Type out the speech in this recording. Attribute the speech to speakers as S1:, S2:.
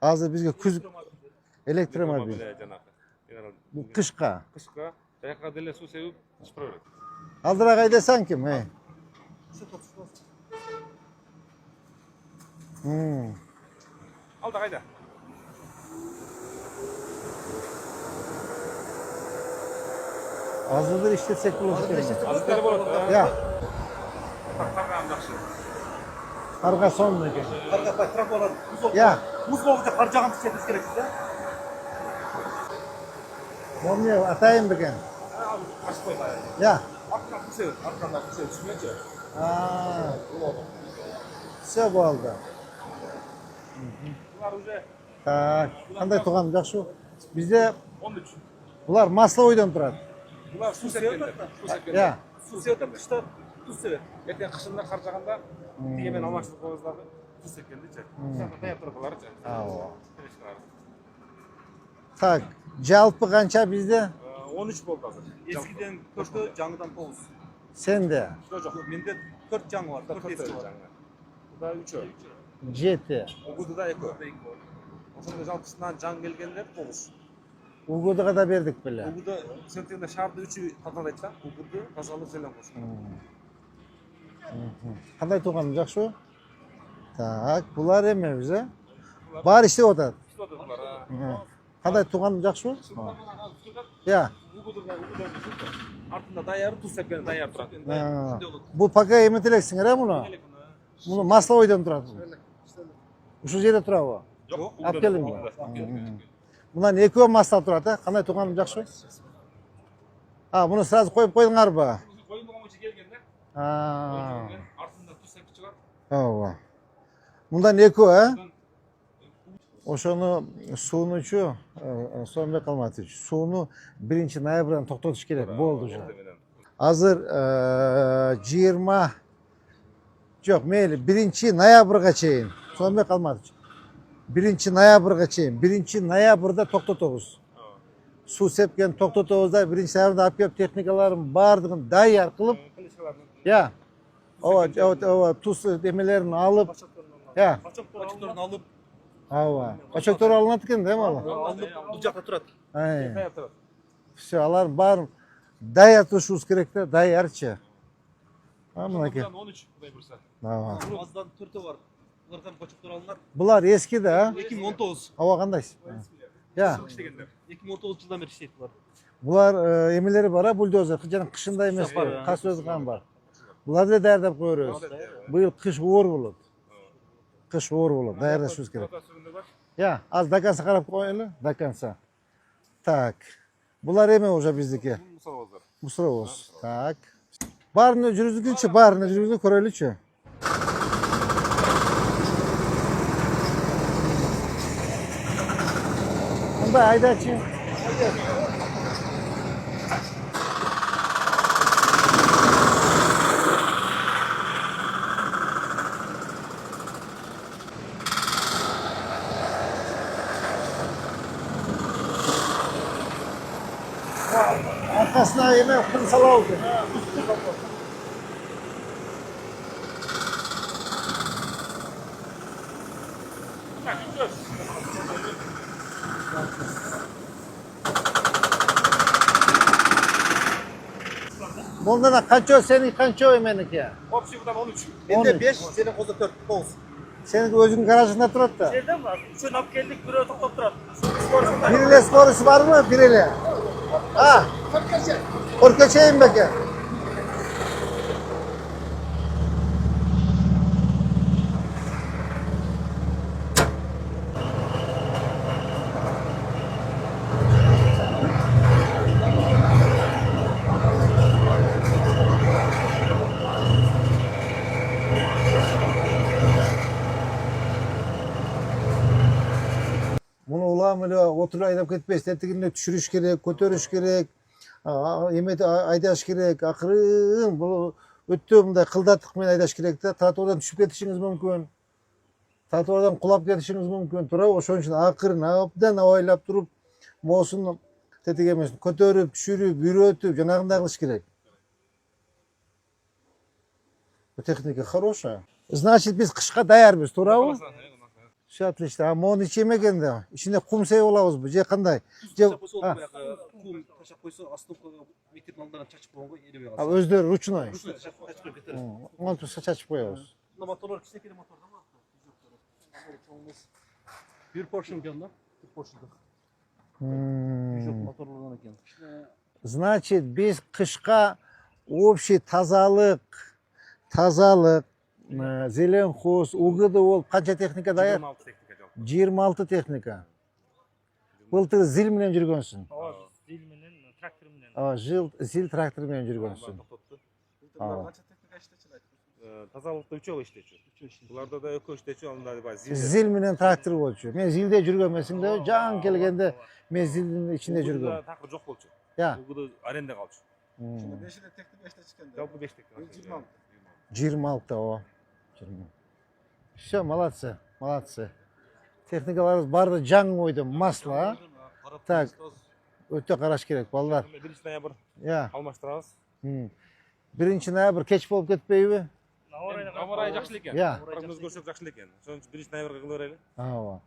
S1: Азыр бизге күз электромобиль. Bu kışka.
S2: Kışka, jayakka деле суу себип чыпыра берет.
S1: Aldıra kaydesan kim?
S2: Al da kayda.
S1: Azıdır işletsek bulur.
S2: Az деле болот.
S1: Ya.
S2: Тарган жакшы.
S1: Arka son mu?
S3: Arka trafo olan
S1: Ya.
S3: muz boğucu harcagan düşmemiz gerek bize.
S1: Olmuyor. Atayım bir gün.
S2: Kaç koyma.
S1: Ya.
S2: Arkadan bu seviyor. Arkadan bu seviyor. Düşünmeyince.
S1: Все bu oldu.
S2: Bunlar уже
S1: Tak. Qanday tuğan жақсы. Bizde
S2: 13.
S1: bular Maslovoy'dan turadi.
S2: Bunlar su sepkenler. Su sepkenler.
S1: Ya.
S3: Su sevdim kışta tuz sever.
S2: Ертең қышында қар жағанда тегемен алмашылық қойғыздағы су сепкенде же. Таяқ тұрғылары же.
S1: Tak. Жалпы қанша bizde?
S2: 13 болды қазір.
S3: Eskiden 4'ü жаңыдан 9.
S1: Sende.
S3: Жоқ, менде 4 жаңы var, 4 eski var.
S2: Бұда 3-і.
S1: 7.
S2: Угудыда 2. Ошондо жалпысынан жаң келгендер 9.
S1: Uğud'a da verdik bile.
S2: Угуды сентегенде шарды 3-ü тазалайды да. Угуды тазалып зелен қосын.
S1: Qanday tuğan жақсы. Tak. Bular eme bize. Бар işte o da. Qanday tuğan жақсы. Ya.
S2: Артында даяр туз сепкен даяр тұрады.
S1: Bu paka emetileceksin hele bunu. Bunu Maslovoy'dan turadi. Şu жерде turadi o.
S2: Жоқ,
S1: Alып келдім mi? Bundan ekөө Maslow turadi. Qanday tuğan жақсы. Bunu сразу koyup koyduңар ба?
S2: Қойылмаған өте келген де. Артында туз сепіп шығады.
S1: Bundan ekөө, Ошону суунучу сонбой калмады. Сууну 1 ноябрдан токтотуш керек. Болду уже. Азыр 20 Жок, мейли 1 ноябрга чейин. Сонбой калмады. 1 ноябрга чейин. 1 ноябрда токтотобуз. Суу сепкен токтотобуз да 1 ноябрда алып келип техникаларын баардыгын даяр кылып, я. Ова туз эмелерин алып, я.
S3: Açıklarını alıp
S1: Açıkları alınat eкен, değil mi ala?
S3: alınıp bu жақта тұрады.
S2: Даяр тұрады.
S1: Все, алар барын даяр турушубуз керек да, даярчы. Мынакей.
S2: 13 құдай бұйырса.
S3: Azdan 4'ü var. Bunlardan açıklar alınlar.
S1: Булар eski да.
S3: 2019.
S1: Ава кандай? Ya.
S2: İştegендер.
S3: 2019 жылдан бері işlейді бұлар.
S1: Булар эмелери бар, бульдозер. Жана кышында эмес бар. Кас өзү кан бар. Буларды да даярдап коербуз. Быйыл кыш оор болот. Кыш оор болот. Даярдашыбыз керек. Ya, az до конца карап коелу, до конца. Так. Булар эме уже биздики. Мусоровоз. Так. Баарыны жүргүзгүнчү, баарыны жүргүзүп көрөлүчү. Мындай айдачы. Arkasına yemek kumsal oldu. Bunda da kaçıyor senin kaçıyor emeniki.
S2: Общий бұдан 13.
S3: Bende 5, senin kozda 4, 9.
S1: Senin özün garajında durup da.
S3: Nereden var? Üçünü alıp geldik, biri oturup тұрады.
S1: Biriyle skorusu var mı? Biriyle. Ha. Korkaçayım belki. Bunu ulan öyle oturup aydan ketmez. Tetikinde düşürüş gerek, kötörüş gerek. Emet aydaş gerek. Akırın bu öttüğümde kıldatık men aydaş gerek de. Trottoardan düşüp ketişiniz mümkün. Trottoardan kulap ketişiniz mümkün. Tura oşon için akırın abdan oylap durup mosun tetik emes. Kötörüp, düşürüp, yürütüp, janagınday kılış gerek. Bu техника хорошая. Значит, biz kışka dayarбыз, туурабы? Все отлично. А моны ичем экен да? Ичинде кум себип алабызбы? Же кандай? Же
S3: Ташап койсо, баягы кум ташап койсо, основка мектептин алдынан чачып койгонго эребей калса.
S1: өздөрү ручной.
S3: Ручной ташап коюп кетер.
S1: Монтуп чачып коебуз.
S3: Мына моторлор кичинекей мотор да, мына чоңуз. Бир поршень экен да, бир поршень. Бижок моторлордон экен.
S1: Значит, биз кышка общий тазалык, зеленхоз, УГД болуп канча техника даяр?
S2: 26 техника жалпы.
S1: 26 техника. Былтыр зил менен жүргөнсүң.
S4: Зил менен, трактор менен.
S1: Зил трактор менен жүргөнсүң.
S2: Токтотту.
S3: Канча техника иштечү?
S2: Тазалыкта 3 иштечү. Буларда да 2 иштечү, анда да зил.
S1: Зил менен трактор болчу. Мен зилде жүргөм эсиңде, жаңы келгенде мен зилдин ичинде жүргөм.
S2: Такыр жок болчу.
S1: Я.
S2: Угуду аренда калчу.
S3: Ошондо 5 эле техника иштечкен да.
S2: Жалпы 5 техника.
S1: 26 о. Все, молодцы. Техникаларыбыз баары жаңы ойдо, масло. Так. Өтө караш керек, балдар.
S2: 1 ноябрь
S1: Я.
S2: алмаштырабыз.
S1: 1 ноябрь кеч болуп кетпейби?
S2: Абарай жакшы экен.
S1: Я.
S2: Прогноз көрсөк жакшы экен. Ошон үчүн 1 ноябрга кыла берели.
S1: Ооба.